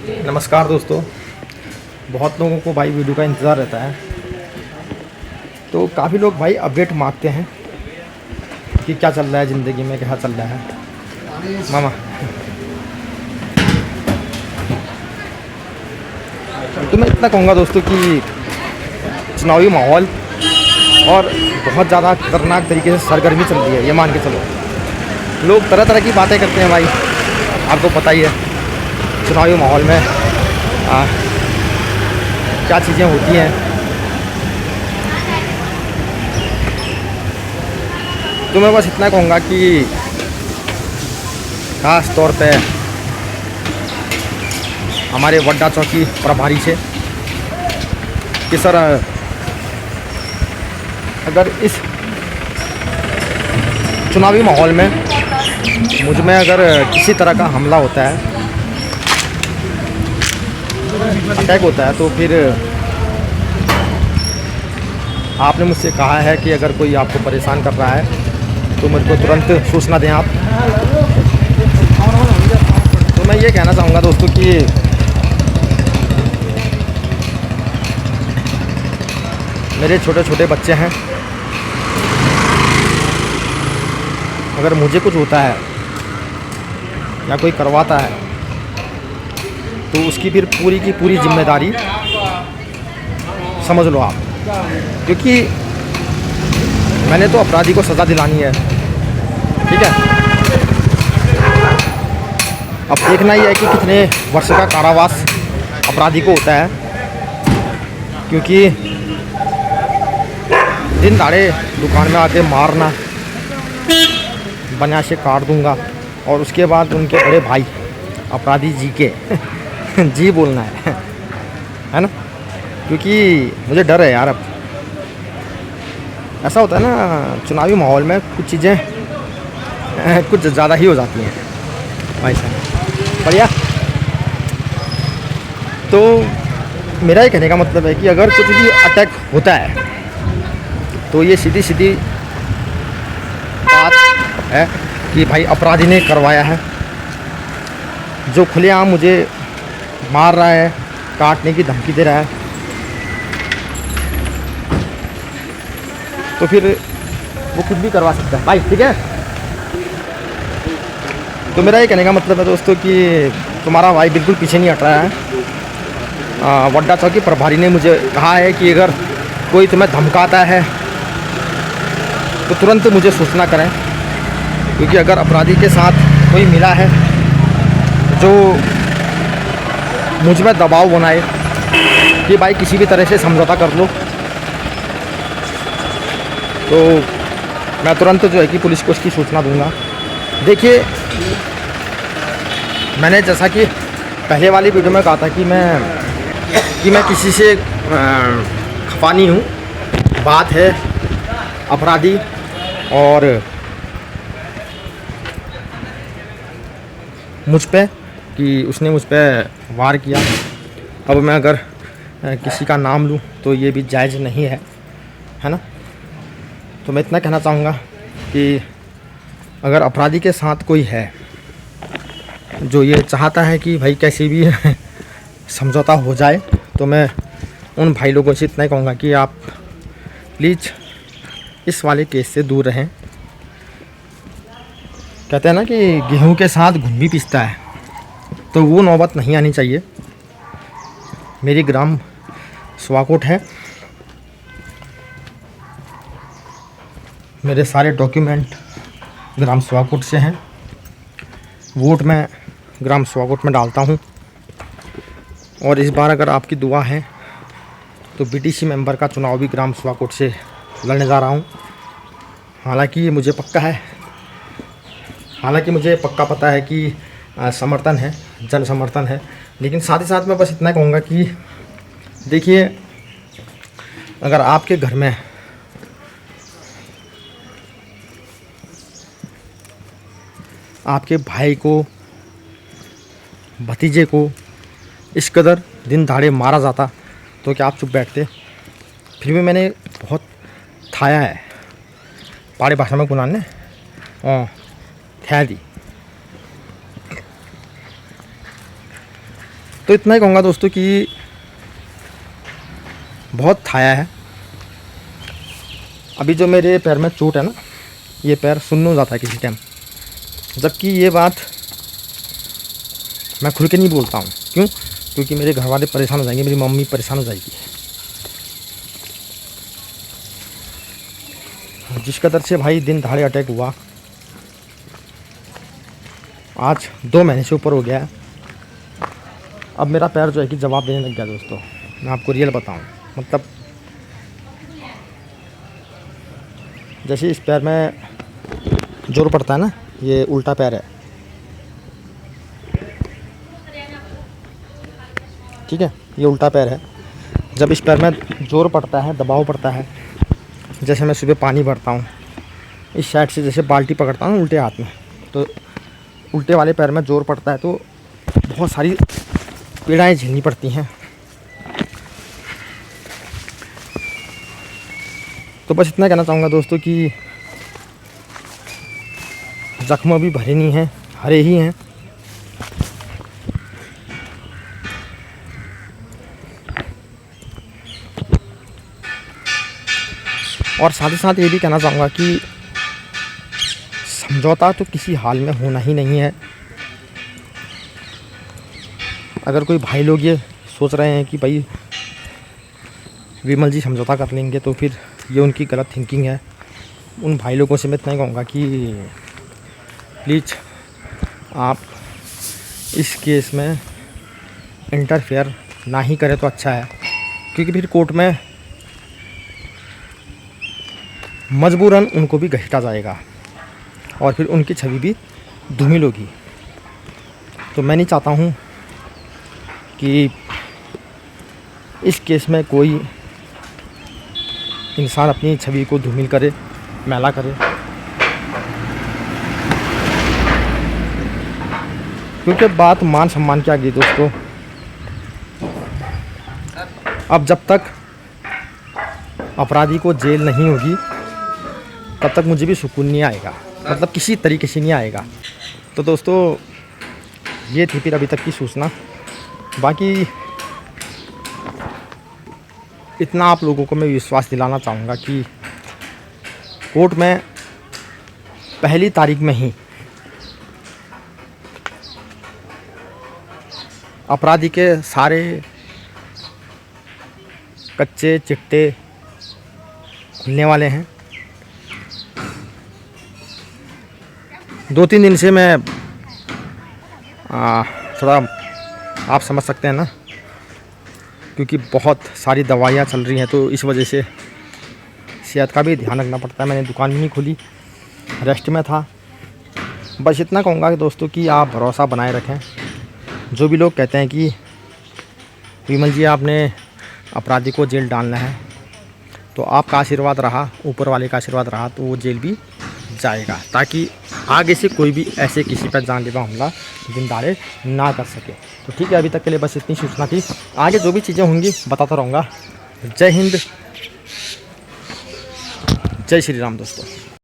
नमस्कार दोस्तों। बहुत लोगों को भाई वीडियो का इंतज़ार रहता है, तो काफ़ी लोग भाई अपडेट मांगते हैं कि क्या चल रहा है ज़िंदगी में, क्या चल रहा है मामा। तो मैं इतना कहूँगा दोस्तों कि चुनावी माहौल और बहुत ज़्यादा खतरनाक तरीके से सरगर्मी चल रही है, ये मान के चलो। लोग तरह तरह की बातें करते हैं भाई, आपको पता ही है चुनावी माहौल में क्या चीज़ें होती हैं। तो मैं बस इतना कहूँगा कि ख़ास तौर पे हमारे वड्डा चौकी प्रभारी से कि सर, अगर इस चुनावी माहौल में मुझ में अगर किसी तरह का हमला होता है, अटैक होता है, तो फिर आपने मुझसे कहा है कि अगर कोई आपको परेशान कर रहा है तो मेरे को तुरंत सूचना दें आप। तो मैं ये कहना चाहूँगा दोस्तों कि मेरे छोटे छोटे बच्चे हैं, अगर मुझे कुछ होता है या कोई करवाता है तो उसकी फिर पूरी की पूरी जिम्मेदारी समझ लो आप, क्योंकि मैंने तो अपराधी को सज़ा दिलानी है, ठीक है। अब देखना ही है कि कितने वर्ष का कारावास अपराधी को होता है, क्योंकि दिन दाड़े दुकान में आके मारना, बना से काट दूंगा, और उसके बाद उनके बड़े भाई अपराधी जी के जी बोलना है ना, क्योंकि मुझे डर है यार। अब ऐसा होता है ना चुनावी माहौल में कुछ चीज़ें कुछ ज़्यादा ही हो जाती हैं भाई साहब, बढ़िया। तो मेरा ये कहने का मतलब है कि अगर कुछ भी अटैक होता है तो ये सीधी सीधी बात है कि भाई अपराधी ने करवाया है, जो खुलेआम मुझे मार रहा है, काटने की धमकी दे रहा है, तो फिर वो कुछ भी करवा सकता है भाई, ठीक है। तो मेरा ये कहने का मतलब है दोस्तों कि तुम्हारा भाई बिल्कुल पीछे नहीं हट रहा है। वड्डा चौकी प्रभारी ने मुझे कहा है कि अगर कोई तुम्हें धमकाता है तो तुरंत मुझे सूचना करें, क्योंकि अगर अपराधी के साथ कोई मिला है जो मुझ में दबाव बनाए कि भाई किसी भी तरह से समझौता कर लो, तो मैं तुरंत जो है कि पुलिस को इसकी सूचना दूंगा। देखिए, मैंने जैसा कि पहले वाली वीडियो में कहा था कि मैं किसी से खफा नहीं हूँ। बात है अपराधी और मुझ पे कि उसने मुझ पे वार किया। अब मैं अगर किसी का नाम लूँ तो ये भी जायज़ नहीं है ना। तो मैं इतना कहना चाहूँगा कि अगर अपराधी के साथ कोई है जो ये चाहता है कि भाई कैसे भी समझौता हो जाए, तो मैं उन भाई लोगों से इतना ही कहूँगा कि आप प्लीज़ इस वाले केस से दूर रहें। कहते हैं ना कि गेहूं के साथ घुन भी पिसता है, तो वो नौबत नहीं आनी चाहिए। मेरी ग्राम स्वाकोट है, मेरे सारे डॉक्यूमेंट ग्राम स्वाकोट से हैं, वोट मैं ग्राम स्वाकोट में डालता हूं, और इस बार अगर आपकी दुआ है तो बीटीसी मेंबर का चुनाव भी ग्राम स्वाकोट से लड़ने जा रहा हूं। हालांकि मुझे पक्का पता है कि समर्थन है, जन समर्थन है, लेकिन साथ ही साथ मैं बस इतना कहूँगा कि देखिए, अगर आपके घर में आपके भाई को, भतीजे को इस कदर दिन दहाड़े मारा जाता तो क्या आप चुप बैठते? फिर भी मैंने बहुत थाया है, पहाड़ी भाषा में कुनान ने थाया दी। तो इतना ही कहूँगा दोस्तों कि बहुत खाया है। अभी जो मेरे पैर में चोट है ना, ये पैर सुन्न हो जाता है किसी टाइम, जबकि ये बात मैं खुल के नहीं बोलता हूँ। क्यों? क्योंकि मेरे घर वाले परेशान हो जाएंगे, मेरी मम्मी परेशान हो जाएगी। जिस कदर से भाई दिन दहाड़े अटैक हुआ, आज 2 महीने से ऊपर हो गया है। अब मेरा पैर जो है कि जवाब देने लग गया दोस्तों। मैं आपको रियल बताऊं, मतलब जैसे इस पैर में जोर पड़ता है ना, ये उल्टा पैर है, ठीक है, ये उल्टा पैर है। जब इस पैर में जोर पड़ता है, दबाव पड़ता है, जैसे मैं सुबह पानी भरता हूँ, इस साइड से जैसे बाल्टी पकड़ता हूँ उल्टे हाथ में, तो उल्टे वाले पैर में जोर पड़ता है, तो बहुत सारी पीड़ाएं झेलनी पड़ती हैं। तो बस इतना कहना चाहूँगा दोस्तों कि ज़ख्म अभी भरे नहीं हैं, हरे ही हैं। और साथ ही साथ ये भी कहना चाहूँगा कि समझौता तो किसी हाल में होना ही नहीं है। अगर कोई भाई लोग ये सोच रहे हैं कि भाई विमल जी समझौता कर लेंगे, तो फिर ये उनकी गलत थिंकिंग है। उन भाई लोगों से मैं इतना ही कहूँगा कि प्लीज़ आप इस केस में इंटरफेयर ना ही करें तो अच्छा है, क्योंकि फिर कोर्ट में मजबूरन उनको भी घसीटा जाएगा और फिर उनकी छवि भी धूमिल होगी। तो मैं नहीं चाहता हूँ कि इस केस में कोई इंसान अपनी छवि को धूमिल करे, मैला करे, क्योंकि बात मान सम्मान की आ गई दोस्तों। अब जब तक अपराधी को जेल नहीं होगी, तब तक मुझे भी सुकून नहीं आएगा, मतलब किसी तरीके से नहीं आएगा। तो दोस्तों ये थी फिर अभी तक की सूचना। बाकी इतना आप लोगों को मैं विश्वास दिलाना चाहूँगा कि कोर्ट में 1 तारीख में ही अपराधी के सारे कच्चे चिट्टे खुलने वाले हैं। 2-3 दिन से मैं थोड़ा, आप समझ सकते हैं ना, क्योंकि बहुत सारी दवाइयाँ चल रही हैं, तो इस वजह से सेहत का भी ध्यान रखना पड़ता है। मैंने दुकान भी नहीं खोली, रेस्ट में था। बस इतना कहूँगा कि दोस्तों कि आप भरोसा बनाए रखें। जो भी लोग कहते हैं कि विमल जी आपने अपराधी को जेल डालना है, तो आपका आशीर्वाद रहा, ऊपर वाले का आशीर्वाद रहा, तो वो जेल भी जाएगा, ताकि आगे से कोई भी ऐसे किसी पर जानलेवा हमला दिन दहाड़े ना कर सके। तो ठीक है, अभी तक के लिए बस इतनी सूचना थी। आगे जो भी चीज़ें होंगी बताता रहूँगा। जय हिंद, जय श्री राम दोस्तों।